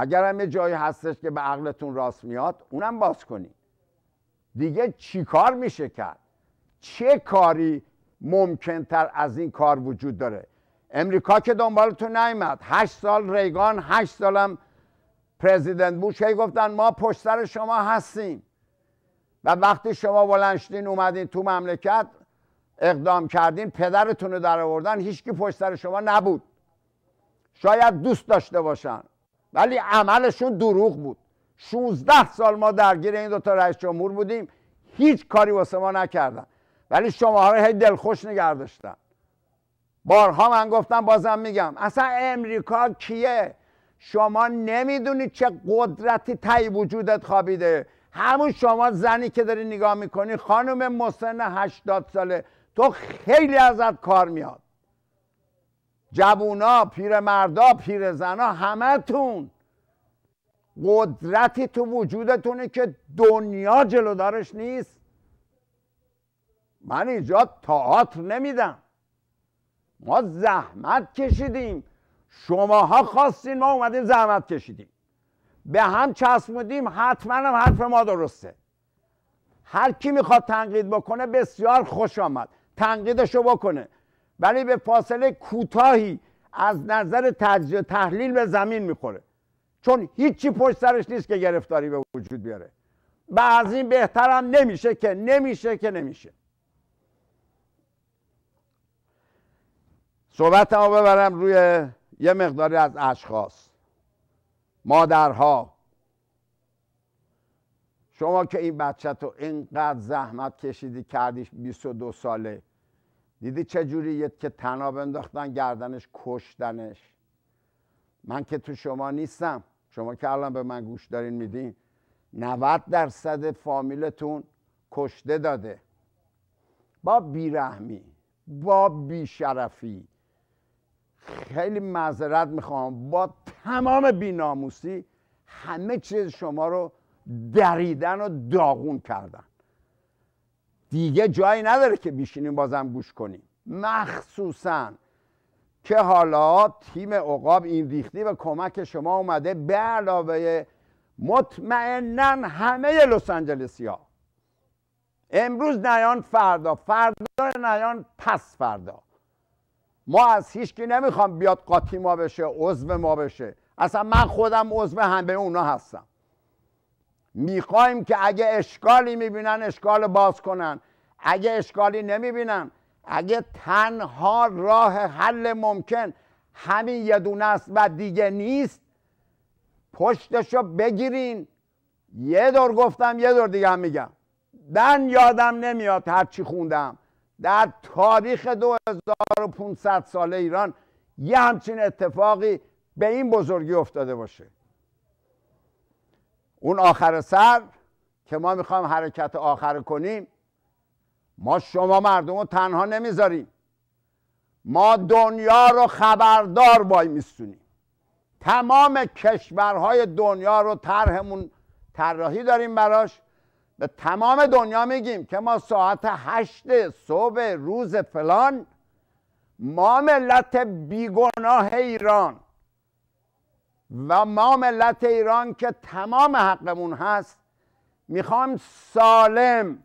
اگر هم یه جایی هستش که به عقلتون راست میاد اونم باز کنید. دیگه چی کار میشه کرد؟ چه کاری ممکنتر از این کار وجود داره؟ امریکا که دنبالتون نیامد، 8 سال ریگان، 8 سالم پرزیدنت بوش هی گفتن ما پشت سر شما هستیم و وقتی شما بلند شدین اومدین تو مملکت اقدام کردین، پدرتون رو در آوردن، هیچکی پشت سر شما نبود. شاید دوست داشته باشن ولی عملشون دروغ بود. 16 سال ما درگیر این دوتا رئیس جمهور بودیم، هیچ کاری واسه ما نکردن ولی شماها رو هی دلخوش نگه داشتن. بارها من گفتم، بازم میگم، اصلا امریکا کیه؟ شما نمیدونید چه قدرتی تای وجودت خوابیده. همون شما زنی که داری نگاه میکنی، خانم مسن 80 ساله، تو خیلی ازت کار میاد. جوونا، پیرمردا، پیرزنا، همتون قدرتی تو وجودتونه که دنیا جلودارش نیست. من اینجا تئاتر نمیدم، ما زحمت کشیدیم، شماها خواستین، ما اومدیم زحمت کشیدیم، به هم چسبوندیم، حتما هم حرف ما درسته. هر کی میخواد تنقید بکنه بسیار خوش آمد، تنقیدشو بکنه، ولی به فاصله کوتاهی از نظر تجزیه تحلیل به زمین میخوره، چون هیچی پشت سرش نیست که گرفتاری به وجود بیاره. و از این بهتر هم نمیشه که نمیشه. صحبتمو ببرم روی یه مقداری از اشخاص. مادرها، شما که این بچه تو اینقدر زحمت کشیدی کردیش، 22 ساله، دیدی چجوری که طناب انداختن گردنش، کشتنش. من که تو شما نیستم، شما که الان به من گوش دارین میدین، 90% فامیلتون کشته داده با بیرحمی، با بیشرفی، خیلی معذرت میخوام، با تمام بیناموسی همه چیز شما رو دریدن و داغون کردن. دیگه جایی نداره که بشینیم بازم گوش کنیم، مخصوصا که حالا تیم عقاب این ریختی و کمک شما اومده، به علاوه مطمئناً همه لس آنجلسی‌ها، امروز نیان فردا نیان پس فردا. ما از هیچ کی نمیخوام بیاد قاطی ما بشه، عضو ما بشه، اصلا من خودم عضو همه اونا هستم. میخوایم که اگه اشکالی میبینن اشکال باز کنن، اگه اشکالی نمیبینن، اگه تنها راه حل ممکن همین یه دونه است و دیگه نیست، پشتشو بگیرین. یه دور گفتم، یه دور دیگه هم میگم، من یادم نمیاد هرچی خوندم در تاریخ 2500 ساله ایران یه همچین اتفاقی به این بزرگی افتاده باشه. اون آخر سر که ما میخوایم حرکت آخر کنیم، ما شما مردم رو تنها نمیذاریم، ما دنیا رو خبردار وای میستونیم. تمام کشورهای دنیا رو طراحی داریم براش، به تمام دنیا میگیم که ما ساعت 8 صبح روز فلان، ما ملت بیگناه ایران و ما ملت ایران که تمام حقمون هست، میخوام سالم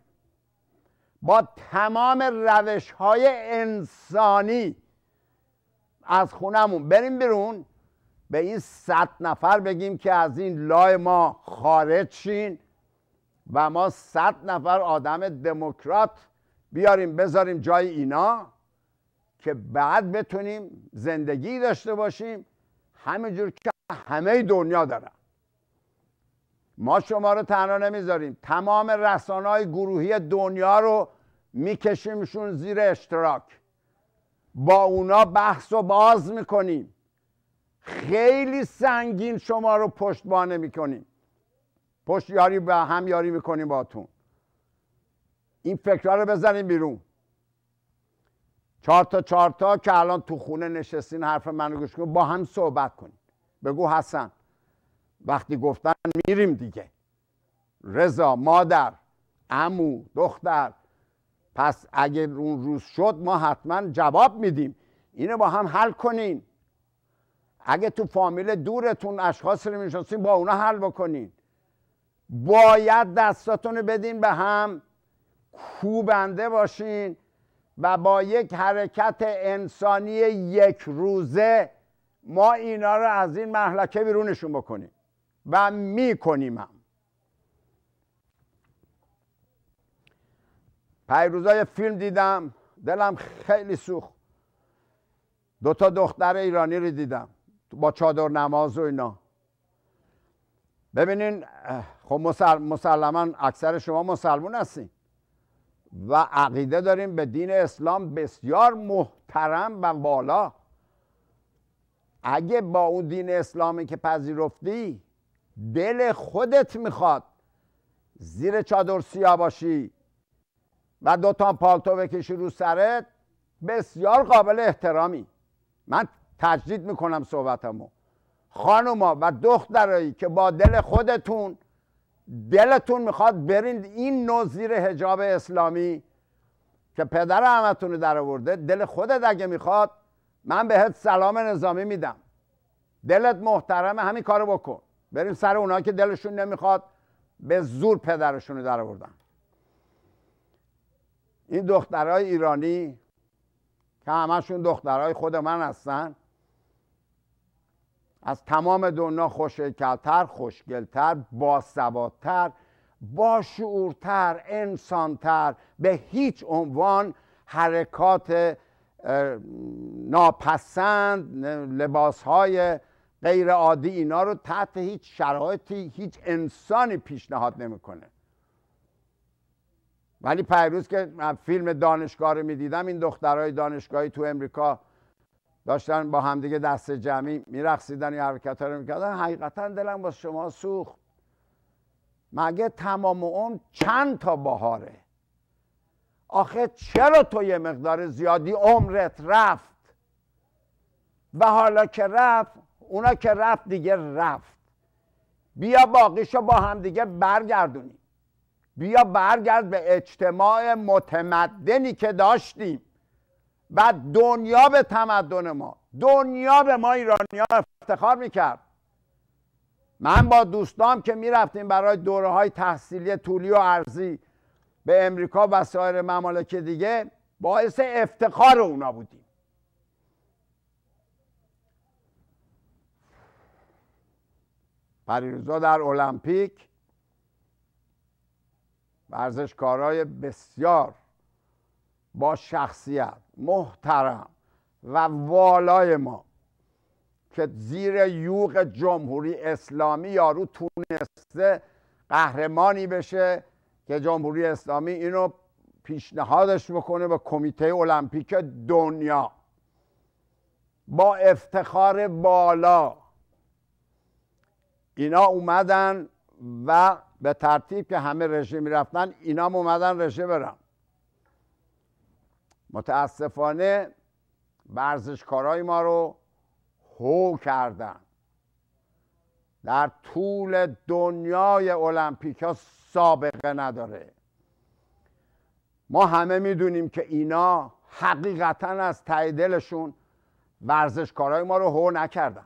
با تمام روش‌های انسانی از خونمون بریم بیرون، به این 100 نفر بگیم که از این لای ما خارج شین و ما 100 نفر آدم دموکرات بیاریم بذاریم جای اینا که بعد بتونیم زندگی داشته باشیم همینجور که همه دنیا دارن. ما شما رو تنها نمیذاریم، تمام رسانه‌های گروهی دنیا رو میکشیمشون زیر اشتراک، با اونا بحث و باز میکنیم، خیلی سنگین شما رو پشتوانه میکنیم، پشت یاری به هم یاری میکنیم باتون. این فکرها رو بزنیم بیرون. 4 تا که الان تو خونه نشستین حرف منو گوش کن، با هم صحبت کنیم. بگو حسن وقتی گفتن میریم دیگه، رضا، مادر، عمو، دختر، پس اگه اون روز شد ما حتما جواب میدیم، اینو با هم حل کنین. اگه تو فامیل دورتون اشخاصی رو میشناسین با اونا حل بکنین. باید دستاتون رو بدین به هم، کوبنده باشین و با یک حرکت انسانی یک روزه ما اینا رو از این مهلکه بیرونشون بکنیم و میکنیم هم. پیروزا یه فیلم دیدم دلم خیلی سوخت. 2 دختر ایرانی رو دیدم با چادر نماز و اینا. ببینین خب مسلما اکثر شما مسلمون هستین و عقیده داریم به دین اسلام بسیار محترم و والا. اگه با اون دین اسلامی که پذیرفتی دل خودت میخواد زیر چادر سیاه باشی و 2 پالتو بکشی رو سرت، بسیار قابل احترامی. من تجدید میکنم صحبتمو. خانوما و دخترایی که با دل خودتون دلتون میخواد برین این نوع زیر حجاب اسلامی که پدر همتون رو در آورده، دل خودت اگه میخواد من بهت سلام نظامی میدم. دلت محترمه، همین کارو بکن. بریم سر اونایی که دلشون نمیخواد به زور پدرشون رو در آوردن. این دخترای ایرانی که همشون دخترای خود من هستن، از تمام دنیا خوش‌هیکل‌تر، خوشگل‌تر، باسوادتر، باشعورتر، انسانتر، به هیچ عنوان حرکات ناپسند، لباسهای غیر عادی اینا رو تحت هیچ شرایطی هیچ انسانی پیشنهاد نمیکنه. ولی پیروز که من فیلم دانشگاه رو میدیدم، این دخترای دانشگاهی تو امریکا داشتن با همدیگه دست جمعی میرقصیدن، یا حرکت‌ها رو میکردن، حقیقتا دلم با شما سوخت. مگه تمام عمر چند تا بهاره؟ آخه چرا تو یه مقدار زیادی عمرت رفت و حالا که رفت، اونا که رفت دیگه رفت، بیا باقیشو با هم دیگه برگردونیم. بیا برگرد به اجتماع متمدنی که داشتیم و دنیا به تمدن ما، دنیا به ما ایرانی‌ها افتخار میکرد. من با دوستام که میرفتیم برای دوره‌های تحصیلی طولی و عرضی به امریکا و سایر ممالک دیگه، باعث افتخار اونا بودیم. پریروزا در المپیک ورزشکارای بسیار با شخصیت، محترم و والای ما که زیر یوغ جمهوری اسلامی یارو تونسته قهرمانی بشه که جمهوری اسلامی اینو پیشنهادش بکنه به کمیته المپیک دنیا، با افتخار بالا اینا اومدن و به ترتیب که همه رژه میرفتن اینا هم اومدن رژه برن. متاسفانه ورزشکارای ما رو هو کردن. در طول دنیای المپیک ها سابقه نداره. ما همه میدونیم که اینا حقیقتا از ته دلشون ورزشکارای ما رو هو نکردن.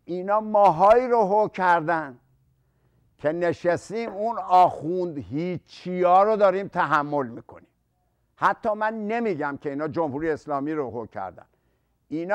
اینا ماهایی رو هو کردن که نشستیم اون آخوند هیچی ها رو داریم تحمل میکنیم. حتی من نمیگم که اینا جمهوری اسلامی رو هو کردن. اینا